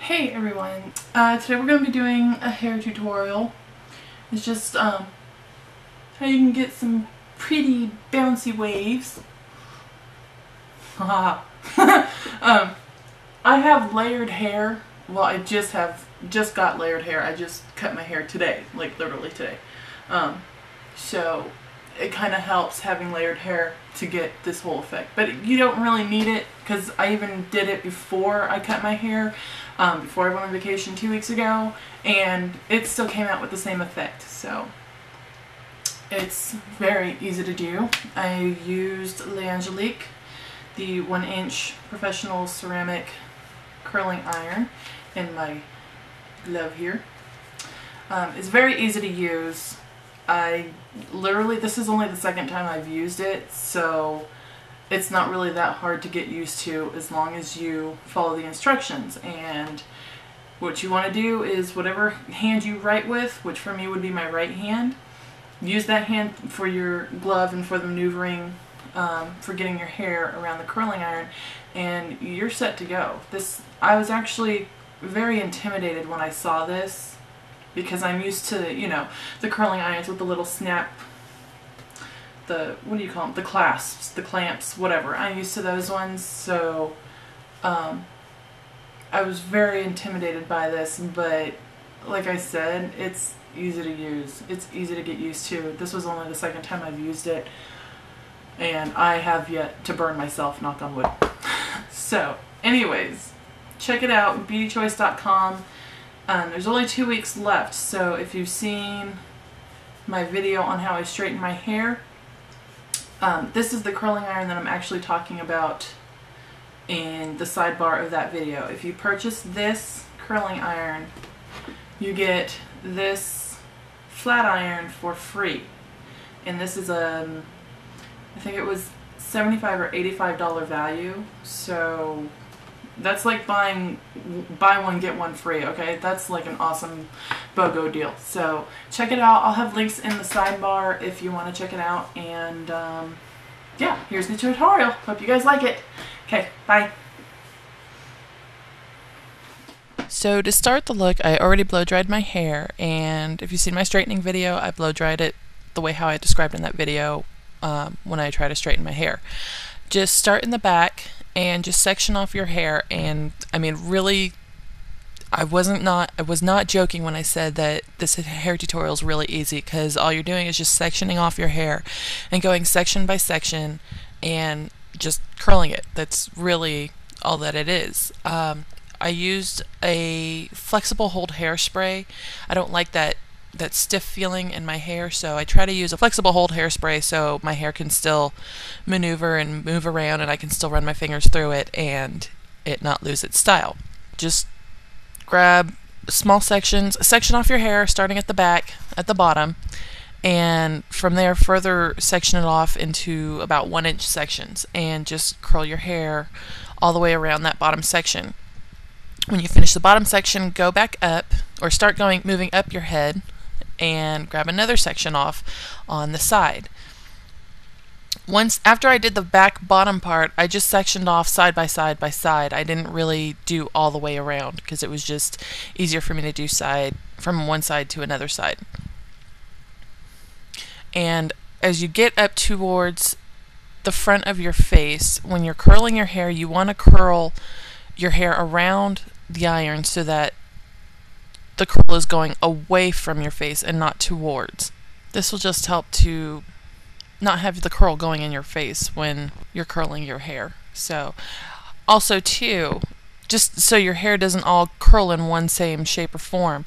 Hey everyone, today we're going to be doing a hair tutorial. It's just how you can get some pretty bouncy waves. I have layered hair. Well, I just got layered hair. I just cut my hair today, like literally today. So it kind of helps having layered hair to get this whole effect. But you don't really need it because I even did it before I cut my hair, before I went on vacation 2 weeks ago, and it still came out with the same effect. So it's very easy to do. I used Angelique, the 1-inch professional ceramic curling iron, in my glove here. It's very easy to use. This is only the second time I've used it, so it's not really that hard to get used to as long as you follow the instructions. And what you want to do is whatever hand you write with, which for me would be my right hand, use that hand for your glove and for the maneuvering, for getting your hair around the curling iron, and you're set to go. I was actually very intimidated when I saw this, because I'm used to, you know, the curling irons with the little snap, what do you call them? The clasps, the clamps, whatever. I'm used to those ones, so I was very intimidated by this, but like I said, it's easy to use. It's easy to get used to. This was only the second time I've used it, and I have yet to burn myself, knock on wood. So, anyways, check it out, BeautyChoice.com. There's only 2 weeks left, so if you've seen my video on how I straighten my hair, this is the curling iron that I'm actually talking about in the sidebar of that video. If you purchase this curling iron, you get this flat iron for free. And this is I think it was $75 or $85 value, so that's like buy one get one free, okay? That's like an awesome BOGO deal. So check it out. I'll have links in the sidebar if you want to check it out. And yeah, here's the tutorial. Hope you guys like it. Okay, bye. So to start the look, I already blow dried my hair, and if you've seen my straightening video, I blow dried it the way how I described in that video when I try to straighten my hair. Just start in the back and just section off your hair. And I mean, really, I was not joking when I said that this hair tutorial is really easy, because all you're doing is just sectioning off your hair and going section by section and just curling it. That's really all that it is. I used a flexible hold hairspray. I don't like that stiff feeling in my hair, so I try to use a flexible hold hairspray so my hair can still maneuver and move around, and I can still run my fingers through it and it not lose its style. Just grab small sections, section off your hair starting at the back, at the bottom, and from there further section it off into about 1-inch sections, and just curl your hair all the way around that bottom section. When you finish the bottom section, go back up, or start moving up your head, and grab another section off on the side. After I did the back bottom part, I just sectioned off side by side by side. I didn't really do all the way around, because it was just easier for me to do from one side to another side. And as you get up towards the front of your face, when you're curling your hair, you want to curl your hair around the iron so that the curl is going away from your face and not towards. This will just help to not have the curl going in your face when you're curling your hair. So also too, just so your hair doesn't all curl in one same shape or form,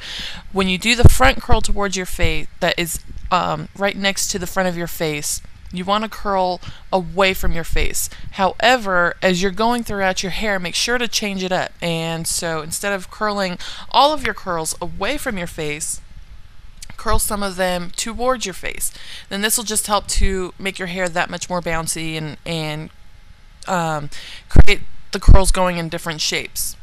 when you do the front curl towards your face, that is right next to the front of your face, you want to curl away from your face. However, as you're going throughout your hair, make sure to change it up. And so instead of curling all of your curls away from your face, curl some of them towards your face. Then this will just help to make your hair that much more bouncy and create the curls going in different shapes.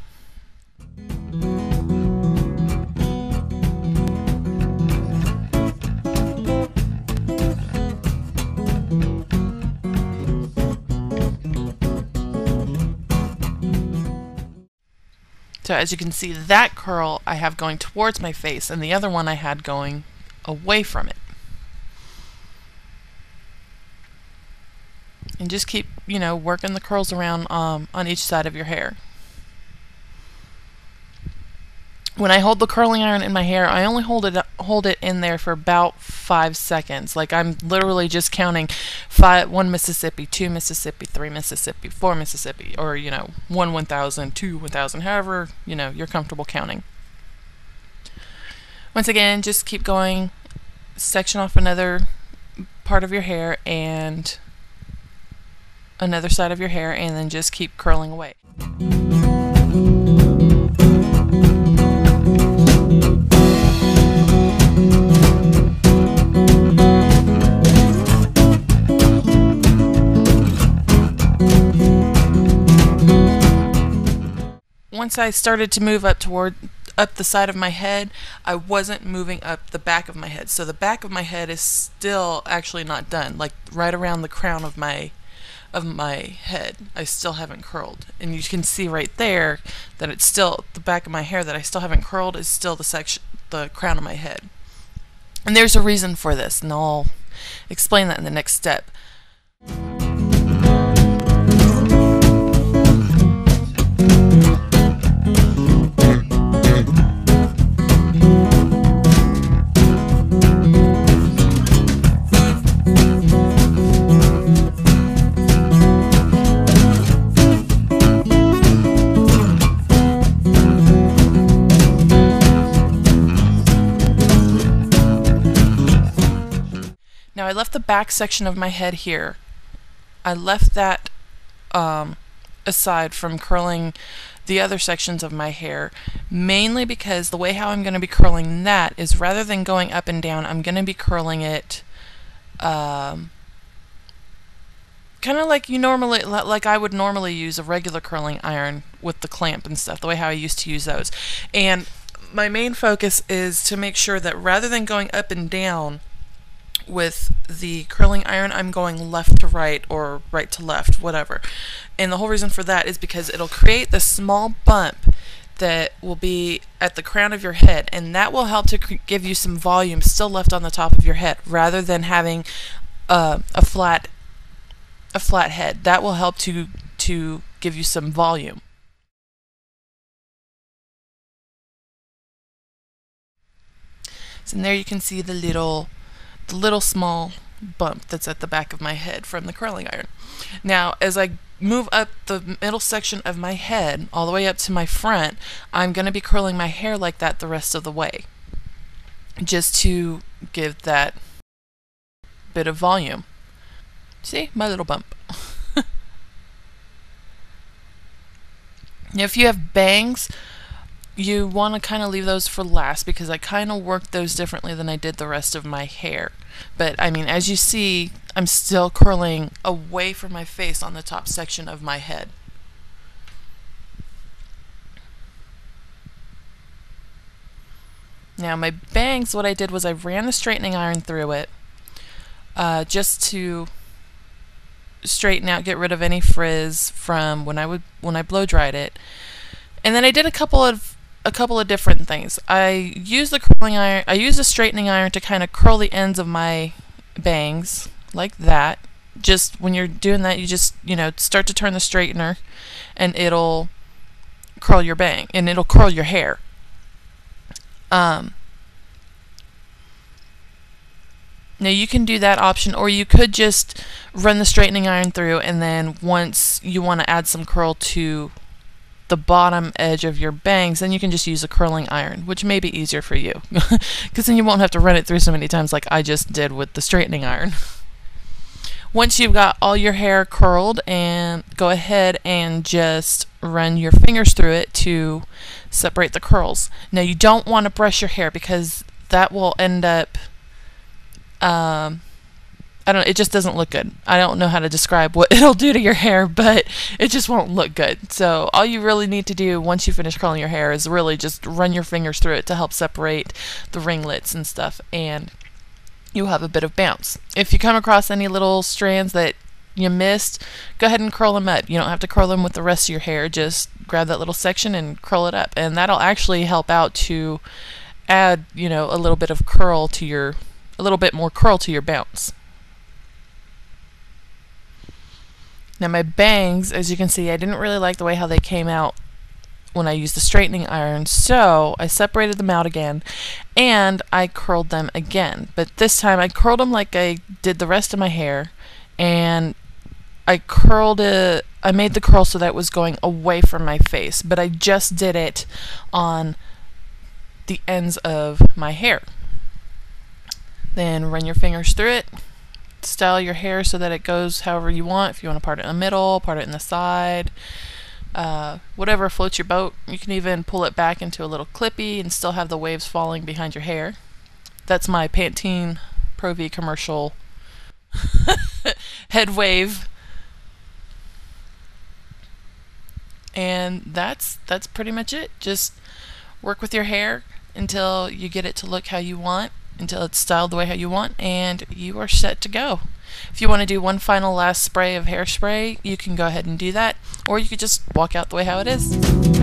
So as you can see, that curl I have going towards my face, and the other one I had going away from it. And just keep, you know, working the curls around on each side of your hair. When I hold the curling iron in my hair, I only hold it in there for about 5 seconds. Like, I'm literally just counting 1 Mississippi, 2 Mississippi, 3 Mississippi, 4 Mississippi, or, you know, 1 1000, 2 1000, however, you know, you're comfortable counting. Once again, just keep going, section off another part of your hair and another side of your hair, and then just keep curling away. Once I started to move up the side of my head, I wasn't moving up the back of my head. So the back of my head is still actually not done. Like right around the crown of my head, I still haven't curled. And you can see right there that it's still the back of my hair that I still haven't curled is still the crown of my head. And there's a reason for this, and I'll explain that in the next step. Now I left the back section of my head here. I left that aside from curling the other sections of my hair, mainly because the way how I'm going to be curling that is rather than going up and down, I'm going to be curling it kind of like I would normally use a regular curling iron with the clamp and stuff, the way how I used to use those. And my main focus is to make sure that rather than going up and down with the curling iron, I'm going left to right or right to left, whatever. And the whole reason for that is because it'll create this small bump that will be at the crown of your head, and that will help to give you some volume still left on the top of your head rather than having a flat head. That will help to give you some volume. So there you can see the little small bump that's at the back of my head from the curling iron. Now, as I move up the middle section of my head all the way up to my front, I'm going to be curling my hair like that the rest of the way, just to give that bit of volume. See, my little bump. Now, if you have bangs, you want to kind of leave those for last, because I kind of worked those differently than I did the rest of my hair. But I mean, as you see, I'm still curling away from my face on the top section of my head. Now my bangs, what I did was I ran the straightening iron through it just to straighten out, get rid of any frizz from when I blow dried it. And then I did a couple of different things. I used the curling iron, I used the straightening iron to kind of curl the ends of my bangs like that. Just when you're doing that, you just, you know, start to turn the straightener and it'll curl your bang, and it'll curl your hair. Now you can do that option, or you could just run the straightening iron through, and then once you want to add some curl to the bottom edge of your bangs, then you can just use a curling iron, which may be easier for you, because then you won't have to run it through so many times like I just did with the straightening iron. Once you've got all your hair curled, and go ahead and just run your fingers through it to separate the curls. Now you don't want to brush your hair, because that will end up it just doesn't look good. I don't know how to describe what it'll do to your hair, but it just won't look good. So all you really need to do once you finish curling your hair is really just run your fingers through it to help separate the ringlets and stuff, and you'll have a bit of bounce. If you come across any little strands that you missed, go ahead and curl them up. You don't have to curl them with the rest of your hair. Just grab that little section and curl it up, and that'll actually help out to add, you know, a little bit of curl to your, a little bit more curl to your bounce. Now my bangs, as you can see, I didn't really like the way how they came out when I used the straightening iron, so I separated them out again and I curled them again. But this time I curled them like I did the rest of my hair, and I curled it, I made the curl so that it was going away from my face, but I just did it on the ends of my hair. Then run your fingers through it, style your hair so that it goes however you want. If you want to part it in the middle, part it in the side, whatever floats your boat. You can even pull it back into a little clippy and still have the waves falling behind your hair. That's my Pantene Pro V commercial head wave. And that's pretty much it. Just work with your hair until you get it to look how you want, until it's styled the way how you want, and you are set to go. If you want to do one final last spray of hairspray, you can go ahead and do that, or you could just walk out the way how it is.